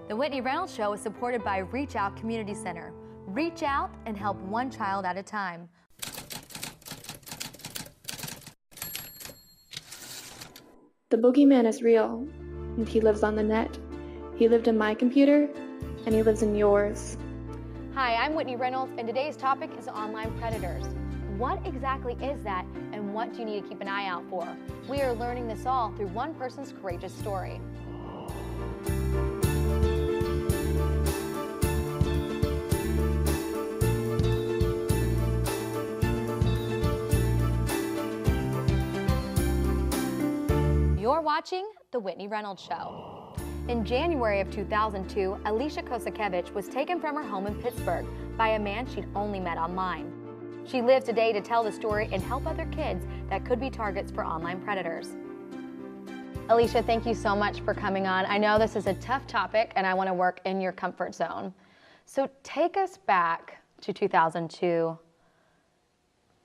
The Whitney Reynolds Show is supported by Reach Out Community Center. Reach out and help one child at a time. The boogeyman is real, and he lives on the net. He lived in my computer, and he lives in yours. Hi, I'm Whitney Reynolds, and today's topic is online predators. What exactly is that, and what do you need to keep an eye out for? We are learning this all through one person's courageous story. You're watching The Whitney Reynolds Show. In January of 2002, Alicia Kosakevich was taken from her home in Pittsburgh by a man she'd only met online. She lives today to tell the story and help other kids that could be targets for online predators. Alicia, thank you so much for coming on. I know this is a tough topic and I want to work in your comfort zone. So take us back to 2002.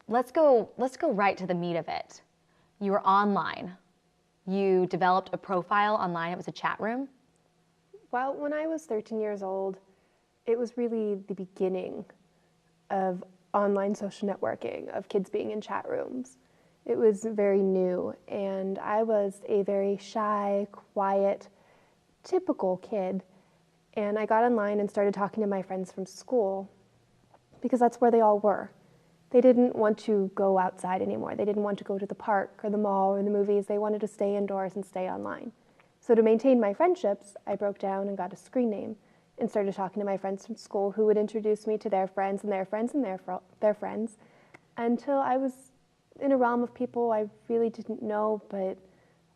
Let's go right to the meat of it. You were online. You developed a profile online. It was a chat room. Well, when I was 13 years old, it was really the beginning of online social networking, of kids being in chat rooms. It was very new, and I was a very shy, quiet, typical kid. And I got online and started talking to my friends from school because that's where they all were. They didn't want to go outside anymore. They didn't want to go to the park or the mall or the movies. They wanted to stay indoors and stay online. So to maintain my friendships, I broke down and got a screen name and started talking to my friends from school who would introduce me to their friends and their friends and their friends until I was in a realm of people I really didn't know, but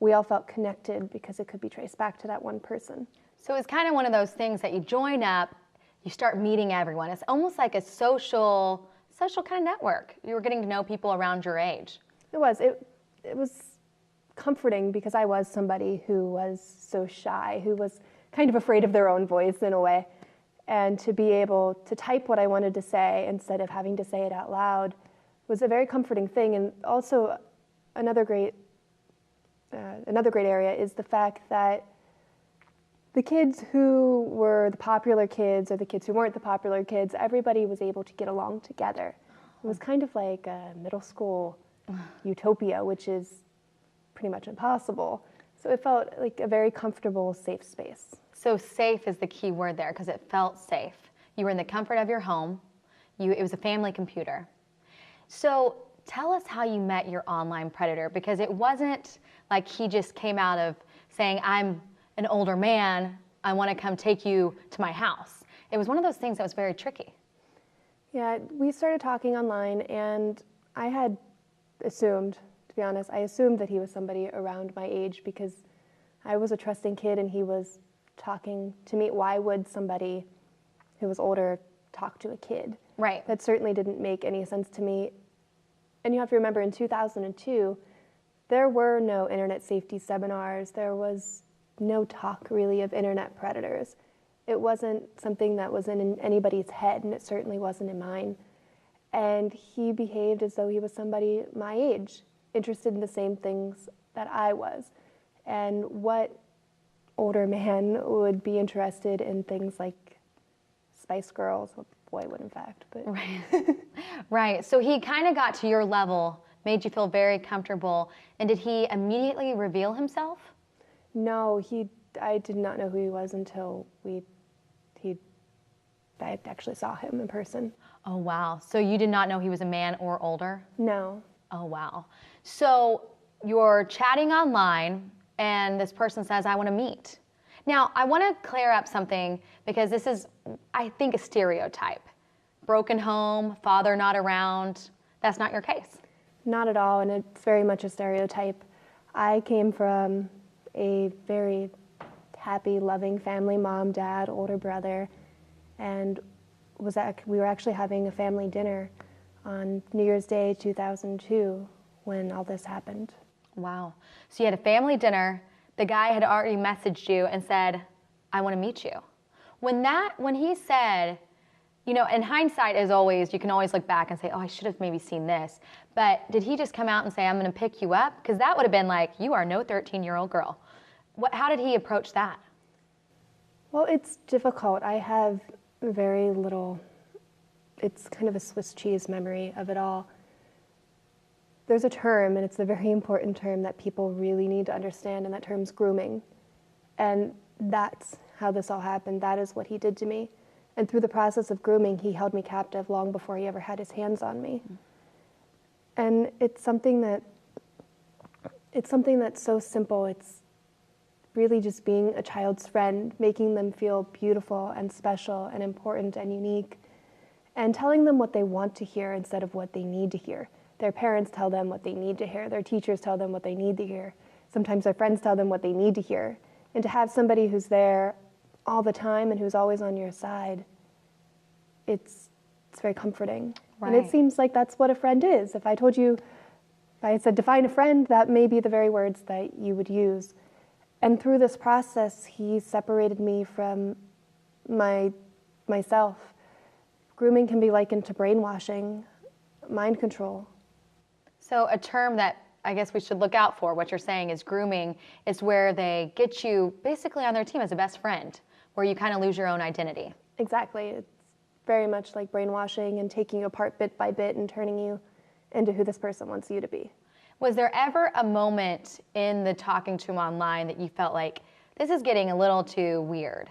we all felt connected because it could be traced back to that one person. So it's kind of one of those things that you join up, you start meeting everyone. It's almost like a social kind of network. You were getting to know people around your age. It was. It was comforting because I was somebody who was so shy, who was kind of afraid of their own voice in a way. And to be able to type what I wanted to say instead of having to say it out loud was a very comforting thing. And also another great area is the fact that the kids who were the popular kids or the kids who weren't the popular kids, everybody was able to get along together. It was kind of like a middle school utopia, which is pretty much impossible. So it felt like a very comfortable, safe space. So safe is the key word there because it felt safe. You were in the comfort of your home. It was a family computer. So tell us how you met your online predator, because it wasn't like he just came out of saying, I'm an older man, I want to come take you to my house. It was one of those things that was very tricky. Yeah, we started talking online, and I had assumed, to be honest, I assumed that he was somebody around my age because I was a trusting kid and he was talking to me. Why would somebody who was older talk to a kid? Right. That certainly didn't make any sense to me. And you have to remember, in 2002, there were no internet safety seminars. There was no talk really of internet predators. It wasn't something that was in anybody's head, and it certainly wasn't in mine. And he behaved as though he was somebody my age, interested in the same things that I was. And what older man would be interested in things like Spice Girls? Well, boy would, in fact. But right. Right. So he kind of got to your level, made you feel very comfortable. And did he immediately reveal himself? No, I did not know who he was until I actually saw him in person. Oh, wow. So you did not know he was a man or older? No. Oh, wow. So you're chatting online and this person says, I want to meet. Now, I want to clear up something because this is, I think, a stereotype. Broken home, father not around. That's not your case. Not at all, and it's very much a stereotype. I came from a very happy, loving family, mom, dad, older brother, and we were actually having a family dinner on New Year's Day 2002 when all this happened. Wow. So you had a family dinner. The guy had already messaged you and said, I want to meet you. When he said, you know, in hindsight, as always, you can always look back and say, oh, I should have maybe seen this. But did he just come out and say, I'm going to pick you up? Because that would have been like, you are no 13-year-old girl. How did he approach that? Well, it's difficult. I have very little, it's kind of a Swiss cheese memory of it all. There's a term, and it's a very important term that people really need to understand, and that term's grooming. And that's how this all happened. That is what he did to me. And through the process of grooming, he held me captive long before he ever had his hands on me. And it's something that's so simple. It's really just being a child's friend, making them feel beautiful and special and important and unique, and telling them what they want to hear instead of what they need to hear. Their parents tell them what they need to hear. Their teachers tell them what they need to hear. Sometimes their friends tell them what they need to hear. And to have somebody who's there all the time and who's always on your side, it's very comforting. Right. And it seems like that's what a friend is. If I said define a friend, that may be the very words that you would use. And through this process, he separated me from myself. Grooming can be likened to brainwashing, mind control. So a term that I guess we should look out for, what you're saying is grooming, is where they get you basically on their team as a best friend, where you kind of lose your own identity. Exactly. It's very much like brainwashing and taking you apart bit by bit and turning you into who this person wants you to be. Was there ever a moment in the talking to him online that you felt like, this is getting a little too weird?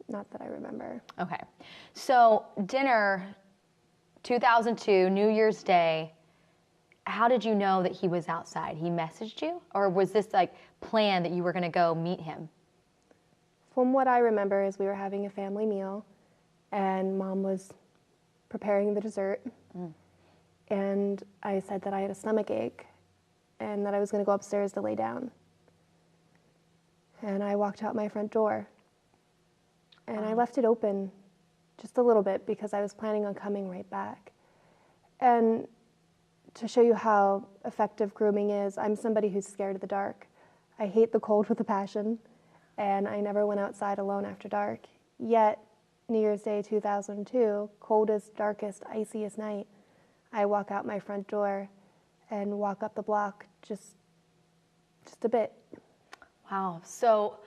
Not that I remember. Okay. So dinner, 2002, New Year's Day, how did you know that he was outside? He messaged you? Or was this like planned that you were going to go meet him? From what I remember is we were having a family meal and Mom was preparing the dessert. And I said that I had a stomach ache and that I was going to go upstairs to lay down. And I walked out my front door and I left it open just a little bit because I was planning on coming right back. And to show you how effective grooming is, I'm somebody who's scared of the dark. I hate the cold with a passion, and I never went outside alone after dark. Yet, New Year's Day 2002, coldest, darkest, iciest night, I walk out my front door and walk up the block just a bit. Wow. So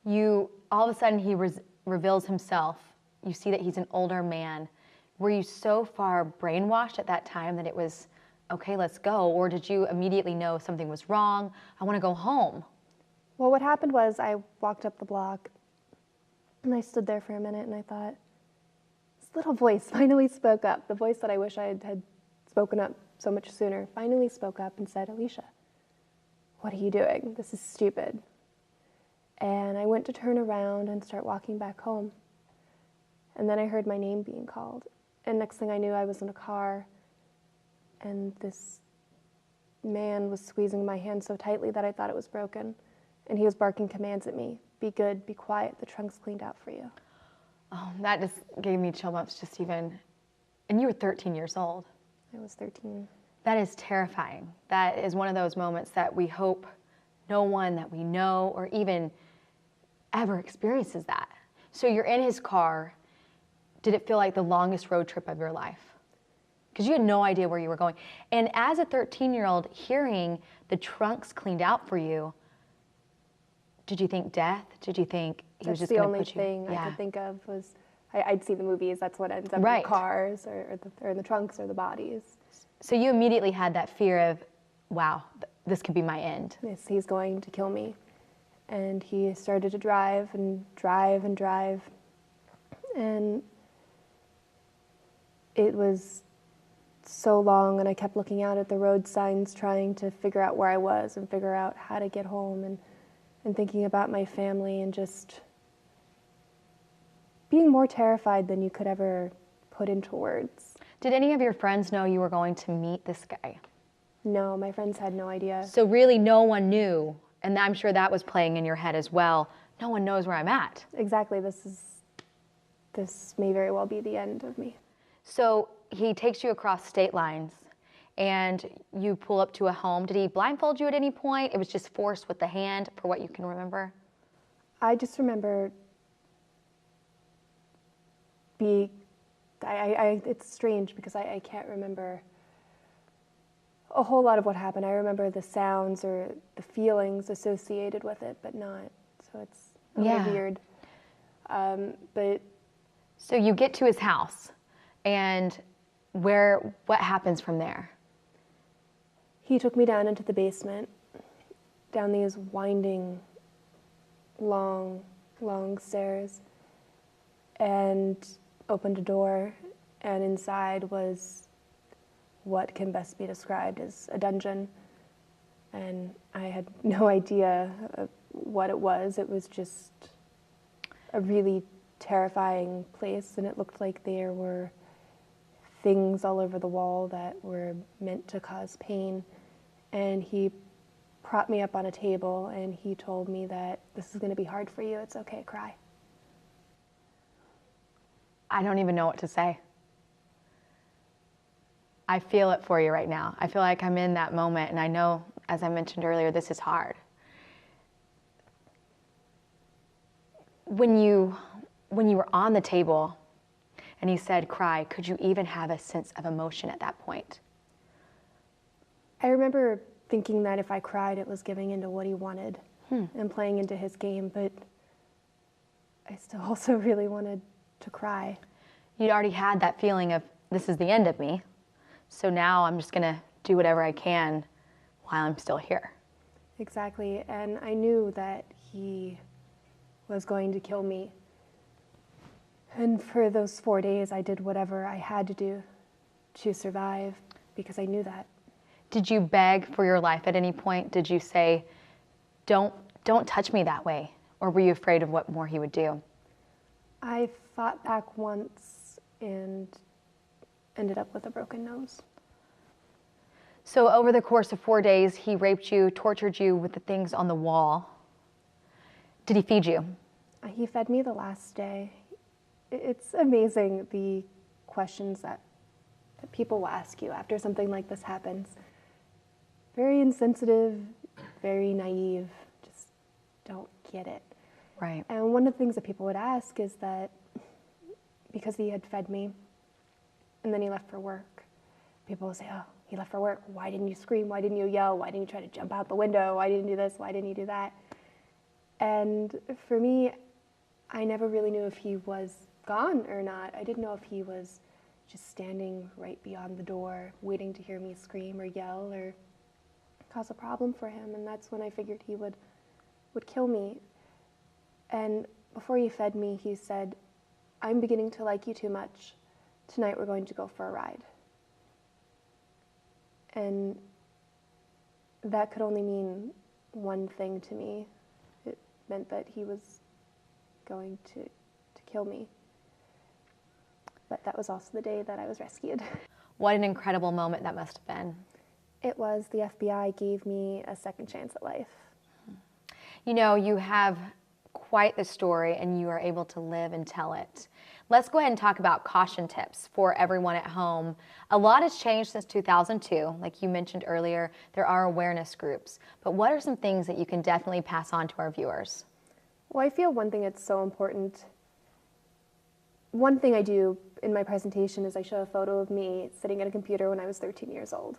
you, all of a sudden he reveals himself. You see that he's an older man. Were you so far brainwashed at that time that it was, okay, let's go? Or did you immediately know something was wrong? I want to go home. Well, what happened was I walked up the block and I stood there for a minute and I thought, this little voice finally spoke up. The voice that I wish I had spoken up so much sooner finally spoke up and said, Alicia, what are you doing? This is stupid. And I went to turn around and start walking back home. And then I heard my name being called. And next thing I knew, I was in a car and this man was squeezing my hand so tightly that I thought it was broken. And he was barking commands at me. Be good, be quiet, the trunk's cleaned out for you. Oh, that just gave me chill bumps just even, and you were 13 years old. I was 13. That is terrifying. That is one of those moments that we hope no one that we know or even ever experiences that. So you're in his car. Did it feel like the longest road trip of your life? Because you had no idea where you were going. And as a 13-year-old, hearing the trunks cleaned out for you, did you think death? Did you think he was just going to put you? That's the only thing I could think of was, I'd see the movies, that's what ends up in Right. the cars or in the trunks or the bodies. So you immediately had that fear of, wow, this could be my end. Yes, he's going to kill me. And he started to drive and drive and drive. And it was so long, and I kept looking out at the road signs trying to figure out where I was and figure out how to get home and thinking about my family and just being more terrified than you could ever put into words. Did any of your friends know you were going to meet this guy? No, my friends had no idea. So really no one knew, and I'm sure that was playing in your head as well. No one knows where I'm at. Exactly, this may very well be the end of me. So he takes you across state lines and you pull up to a home. Did he blindfold you at any point? It was just force with the hand, for what you can remember? I just remember it's strange because I can't remember a whole lot of what happened. I remember the sounds or the feelings associated with it, but not. So a little weird. But so you get to his house, and what happens from there? he took me down into the basement, down these winding, long, long stairs, and opened a door, and inside was what can best be described as a dungeon. And I had no idea what it was. It was just a really terrifying place, and it looked like there were things all over the wall that were meant to cause pain. And he propped me up on a table, and he told me that this is going to be hard for you. It's okay, cry. I don't even know what to say. I feel it for you right now. I feel like I'm in that moment, and I know, as I mentioned earlier, this is hard. When you were on the table and he said cry, could you even have a sense of emotion at that point? I remember thinking that if I cried, it was giving into what he wanted and playing into his game, but I still also really wanted to cry. You'd already had that feeling of, this is the end of me, so now I'm just gonna do whatever I can while I'm still here. Exactly, and I knew that he was going to kill me. And for those 4 days, I did whatever I had to do to survive, because I knew that. Did you beg for your life at any point? Did you say, don't touch me that way? Or were you afraid of what more he would do? I fought back once and ended up with a broken nose. So over the course of 4 days, he raped you, tortured you with the things on the wall. Did he feed you? He fed me the last day. It's amazing the questions that people will ask you after something like this happens. Very insensitive, very naive, just don't get it. Right. And one of the things that people would ask is that because he had fed me and then he left for work, people would say, oh, he left for work. Why didn't you scream? Why didn't you yell? Why didn't you try to jump out the window? Why didn't you do this? Why didn't you do that? And for me, I never really knew if he was gone or not. I didn't know if he was just standing right beyond the door, waiting to hear me scream or yell or cause a problem for him. And that's when I figured he would kill me. And before he fed me, he said, I'm beginning to like you too much. Tonight we're going to go for a ride. And that could only mean one thing to me. It meant that he was going to kill me. But that was also the day that I was rescued. What an incredible moment that must have been. It was. The FBI gave me a second chance at life. You know, you have quite the story, and you are able to live and tell it. Let's go ahead and talk about caution tips for everyone at home. A lot has changed since 2002. Like you mentioned earlier, there are awareness groups. But what are some things that you can definitely pass on to our viewers? Well, I feel one thing that's so important. One thing I do in my presentation is I show a photo of me sitting at a computer when I was 13 years old.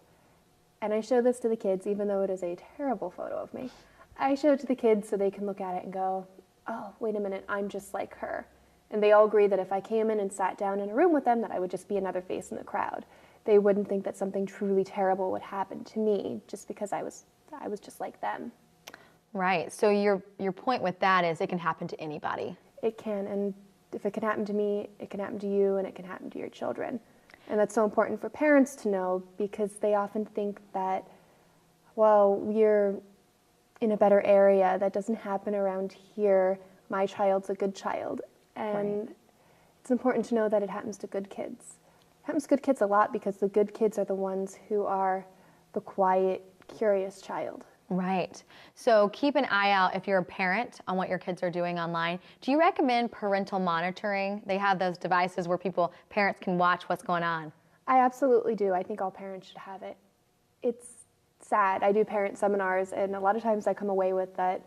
And I show this to the kids, even though it is a terrible photo of me. I show it to the kids so they can look at it and go, oh, wait a minute, I'm just like her. And they all agree that if I came in and sat down in a room with them, that I would just be another face in the crowd. They wouldn't think that something truly terrible would happen to me just because I was just like them. Right. So your point with that is it can happen to anybody. It can, and if it can happen to me, it can happen to you, and it can happen to your children. And that's so important for parents to know, because they often think that, well, we're in a better area, that doesn't happen around here, my child's a good child. And It's important to know that it happens to good kids. It happens to good kids a lot because the good kids are the ones who are the quiet, curious child. Right. So keep an eye out if you're a parent on what your kids are doing online. Do you recommend parental monitoring? They have those devices where parents can watch what's going on. I absolutely do. I think all parents should have it. It's sad. I do parent seminars, and a lot of times I come away with that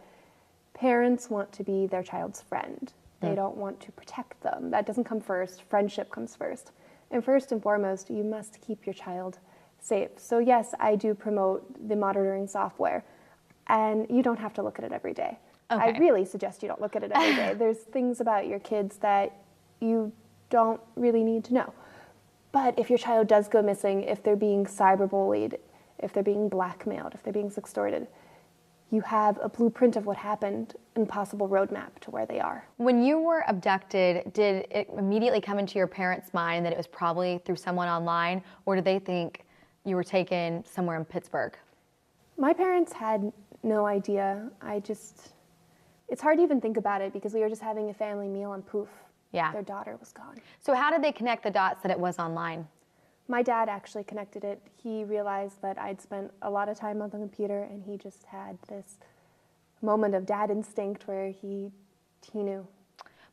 parents want to be their child's friend. They don't want to protect them. That doesn't come first. Friendship comes first. And first and foremost, you must keep your child safe. So yes, I do promote the monitoring software, and you don't have to look at it every day. I really suggest you don't look at it every day. There's things about your kids that you don't really need to know. But if your child does go missing, if they're being cyberbullied, if they're being blackmailed, if they're being sextorted, you have a blueprint of what happened and possible roadmap to where they are. When you were abducted, did it immediately come into your parents' mind that it was probably through someone online, or did they think you were taken somewhere in Pittsburgh? My parents had no idea. It's hard to even think about it because we were just having a family meal and poof, their daughter was gone. So how did they connect the dots that it was online? My dad actually connected it. He realized that I'd spent a lot of time on the computer and he just had this moment of dad instinct where he knew.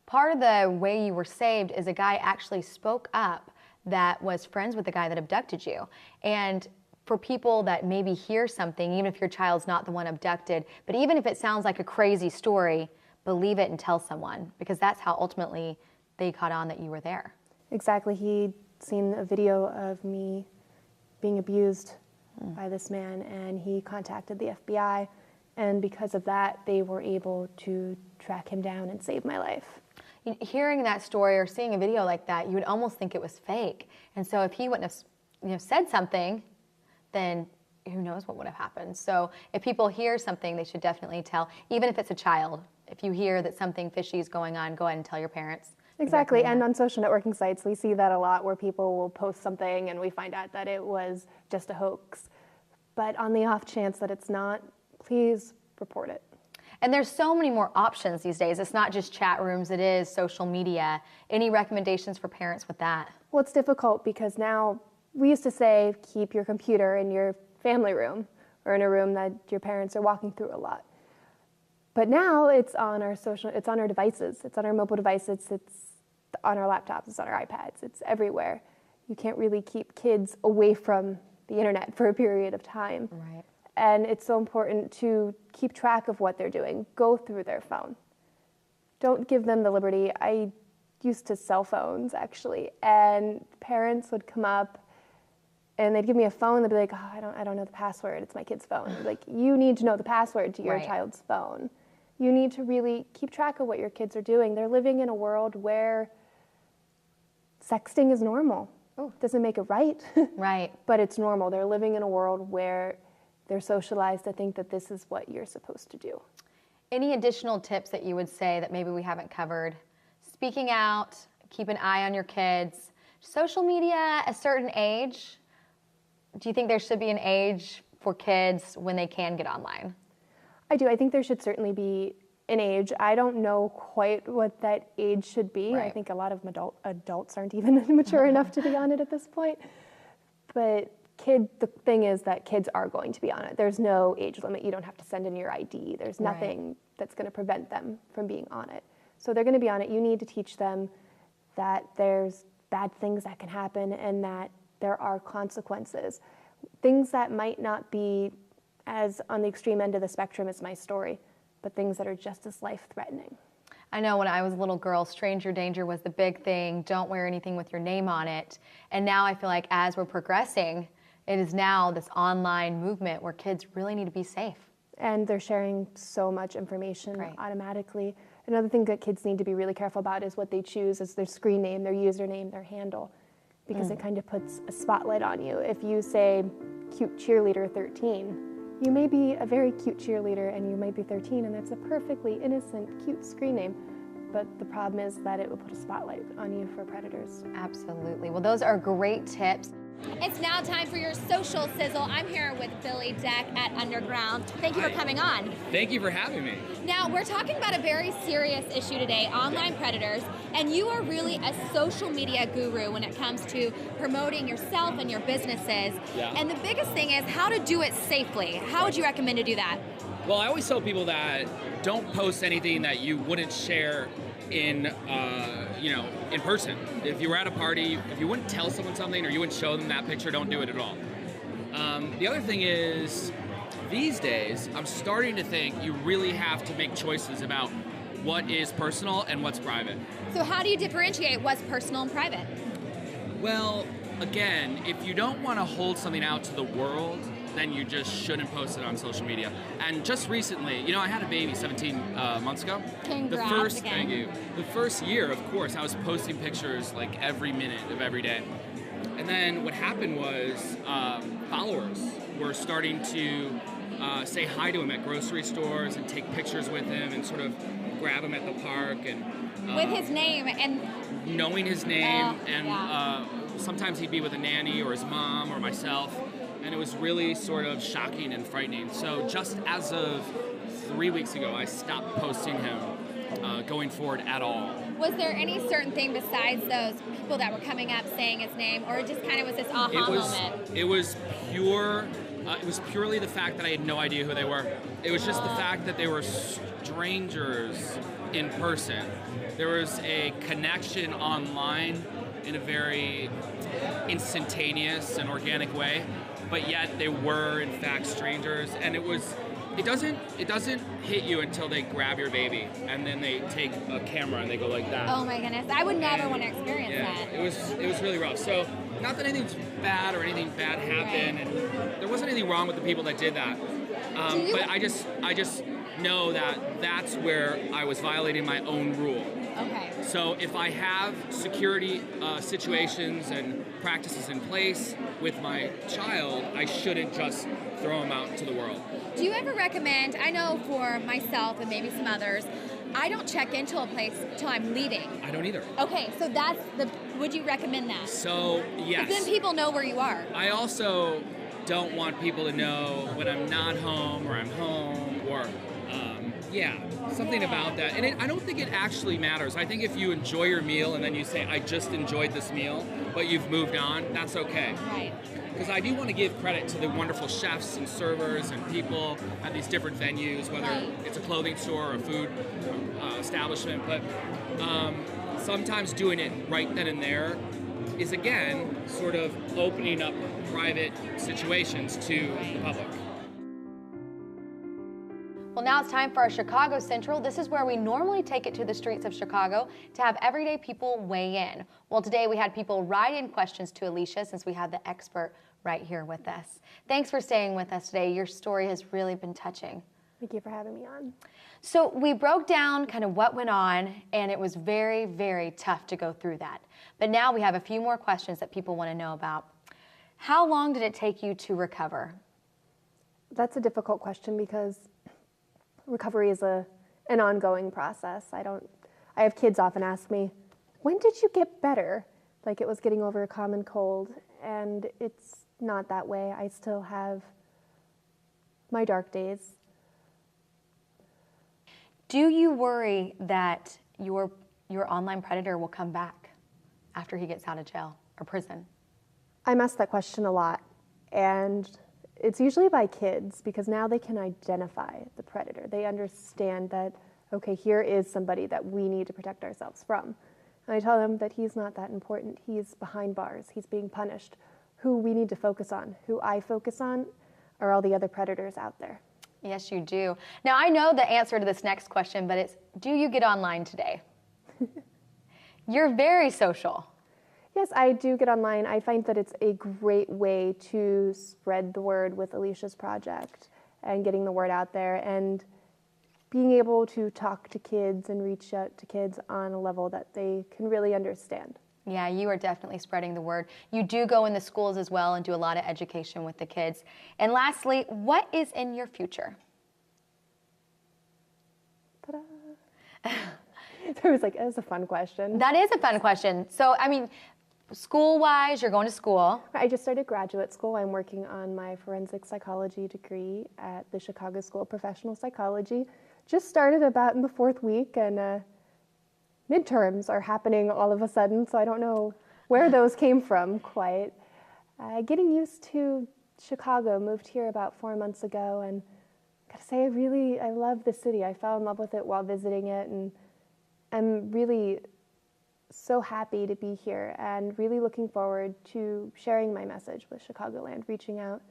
Part of the way you were saved is a guy actually spoke up that was friends with the guy that abducted you. And for people that maybe hear something, even if your child's not the one abducted, but even if it sounds like a crazy story, believe it and tell someone, because that's how ultimately they caught on that you were there. Exactly. He'd seen a video of me being abused by this man, and he contacted the FBI, and because of that, they were able to track him down and save my life. Hearing that story or seeing a video like that, you would almost think it was fake. And so if he wouldn't have said something, then who knows what would have happened. So if people hear something, they should definitely tell, even if it's a child. If you hear that something fishy is going on, go ahead and tell your parents. Exactly, and on social networking sites, we see that a lot where people will post something and we find out that it was just a hoax. But on the off chance that it's not, please report it. And there's so many more options these days. It's not just chat rooms, it is social media. Any recommendations for parents with that? Well, it's difficult because now, we used to say, keep your computer in your family room or in a room that your parents are walking through a lot. But now it's on our devices. It's on our mobile devices. It's on our laptops. It's on our iPads. It's everywhere. You can't really keep kids away from the internet for a period of time. Right. And it's so important to keep track of what they're doing. Go through their phone. Don't give them the liberty. I used to cell phones, actually, and parents would come up and they'd give me a phone. They'd be like, oh, I don't know the password. It's my kid's phone. Like, you need to know the password to your child's phone. You need to really keep track of what your kids are doing. They're living in a world where sexting is normal. Oh, doesn't make it right. Right. But it's normal. They're living in a world where they're socialized to think that this is what you're supposed to do. Any additional tips that you would say that maybe we haven't covered? Speaking out, keep an eye on your kids. Social media, a certain age. Do you think there should be an age for kids when they can get online? I do. I think there should certainly be an age. I don't know quite what that age should be. Right. I think a lot of adults aren't even mature enough to be on it at this point. But the thing is that kids are going to be on it. There's no age limit. You don't have to send in your ID. There's nothing that's going to prevent them from being on it. So they're going to be on it. You need to teach them that there's bad things that can happen and that there are consequences. Things that might not be as on the extreme end of the spectrum as my story, but things that are just as life-threatening. I know when I was a little girl, stranger danger was the big thing. Don't wear anything with your name on it. And now I feel like as we're progressing, it is now this online movement where kids really need to be safe. And they're sharing so much information automatically. Another thing that kids need to be really careful about is what they choose as their screen name, their username, their handle, because it kind of puts a spotlight on you. If you say cute cheerleader 13, you may be a very cute cheerleader and you might be 13 and that's a perfectly innocent, cute screen name. But the problem is that it will put a spotlight on you for predators. Absolutely. Well, those are great tips. It's now time for your social sizzle. I'm here with Billy Deck at Underground. Thank you for coming on. Thank you for having me. Now, we're talking about a very serious issue today, online predators, and you are really a social media guru when it comes to promoting yourself and your businesses. Yeah. And the biggest thing is how to do it safely. How would you recommend to do that? Well, I always tell people that don't post anything that you wouldn't share in person. If you were at a party, if you wouldn't tell someone something or you wouldn't show them that picture, don't do it at all. The other thing is, these days, I'm starting to think you really have to make choices about what is personal and what's private. So how do you differentiate what's personal and private? Well, again, if you don't want to hold something out to the world, then you just shouldn't post it on social media. And just recently, you know, I had a baby 17 months ago. Congrats again. Thank you. The first year, of course, I was posting pictures like every minute of every day. And then what happened was followers were starting to say hi to him at grocery stores and take pictures with him and sort of grab him at the park and with his name and knowing his name sometimes he'd be with a nanny or his mom or myself, and it was really sort of shocking and frightening. So just as of 3 weeks ago, I stopped posting him going forward at all. Was there any certain thing besides those people that were coming up saying his name, or it just kind of was this aha moment? It was pure. It was purely the fact that I had no idea who they were. It was just the fact that they were strangers in person. There was a connection online in a very instantaneous and organic way, but yet they were in fact strangers. And it doesn't hit you until they grab your baby and then they take a camera and they go like that. Oh my goodness, I would never want to experience that. It was really rough. So not that anything's bad or anything bad happened, and there wasn't anything wrong with the people that did that. But I just know that that's where I was violating my own rule. Okay. So if I have security situations and practices in place with my child, I shouldn't just throw him out into the world. Do you ever recommend, I know for myself and maybe some others, I don't check into a place till I'm leaving. I don't either. Okay, so would you recommend that? So, yes. Because then people know where you are. I also don't want people to know when I'm not home or I'm home or, something about that. And I don't think it actually matters. I think if you enjoy your meal and then you say, I just enjoyed this meal, but you've moved on, that's okay. Right. Because I do want to give credit to the wonderful chefs and servers and people at these different venues, whether it's a clothing store or a food establishment. But sometimes doing it right then and there is, again, sort of opening up private situations to the public. Well, now it's time for our Chicago Central. This is where we normally take it to the streets of Chicago to have everyday people weigh in. Well, today we had people write in questions to Alicia since we have the expert right here with us. Thanks for staying with us today. Your story has really been touching. Thank you for having me on. So we broke down kind of what went on, and it was very, very tough to go through that. But now we have a few more questions that people want to know about. How long did it take you to recover? That's a difficult question because recovery is an ongoing process. I have kids often ask me, when did you get better? Like it was getting over a common cold, and it's not that way. I still have my dark days. Do you worry that your online predator will come back after he gets out of jail or prison? I'm asked that question a lot, and it's usually by kids because now they can identify the predator. They understand that, okay, here is somebody that we need to protect ourselves from. And I tell them that he's not that important. He's behind bars. He's being punished. Who we need to focus on, who I focus on, are all the other predators out there. Yes, you do. Now, I know the answer to this next question, but it's, do you get online today? You're very social. Yes, I do get online. I find that it's a great way to spread the word with Alicia's project and getting the word out there and being able to talk to kids and reach out to kids on a level that they can really understand. Yeah, you are definitely spreading the word. You do go in the schools as well and do a lot of education with the kids. And lastly, what is in your future? Ta-da! There was that was a fun question. That is a fun question. So, I mean, school-wise, you're going to school. I just started graduate school. I'm working on my forensic psychology degree at the Chicago School of Professional Psychology. Just started about in the 4th week, and midterms are happening all of a sudden, so I don't know where those came from quite. Getting used to Chicago, moved here about 4 months ago, and gotta say, I love the city. I fell in love with it while visiting it, and I'm really so happy to be here and really looking forward to sharing my message with Chicagoland, reaching out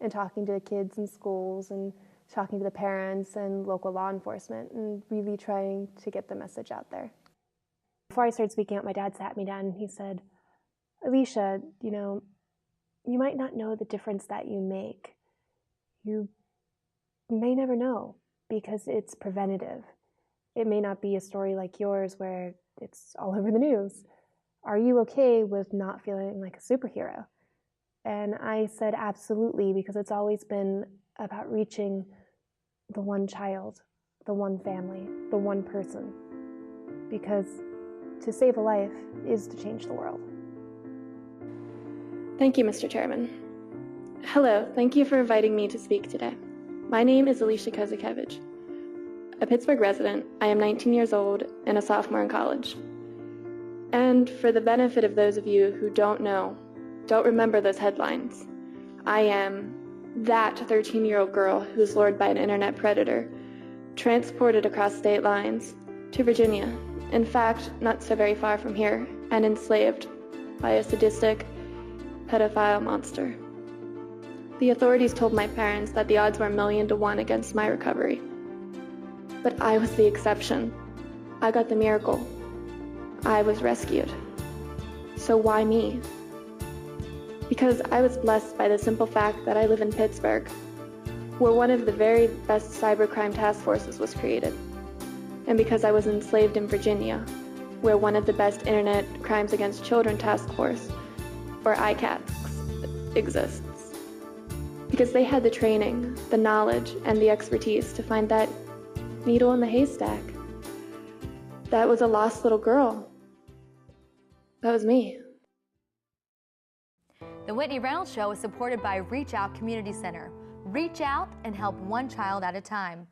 and talking to the kids in schools and talking to the parents and local law enforcement and really trying to get the message out there. Before I started speaking out, my dad sat me down and he said, Alicia, you might not know the difference that you make you may never know because it's preventative. It may not be a story like yours where it's all over the news. Are you okay with not feeling like a superhero? And I said absolutely, because it's always been about reaching the one child, the one family, the one person. Because to save a life is to change the world. Thank you, Mr. Chairman. Hello, thank you for inviting me to speak today. My name is Alicia Kozakevich. A Pittsburgh resident, I am 19 years old and a sophomore in college. And for the benefit of those of you who don't remember those headlines, I am that 13-year-old girl who was lured by an internet predator, transported across state lines to Virginia, in fact, not so very far from here, and enslaved by a sadistic pedophile monster. The authorities told my parents that the odds were 1,000,000 to 1 against my recovery. But I was the exception. I got the miracle. I was rescued. So why me? Because I was blessed by the simple fact that I live in Pittsburgh, where one of the very best cybercrime task forces was created. And because I was enslaved in Virginia, where one of the best internet crimes against children task force, or ICATS, exists. Because they had the training, the knowledge, and the expertise to find that needle in the haystack. That was a lost little girl. That was me. The Whitney Reynolds Show is supported by Reach Out Community Center. Reach out and help one child at a time.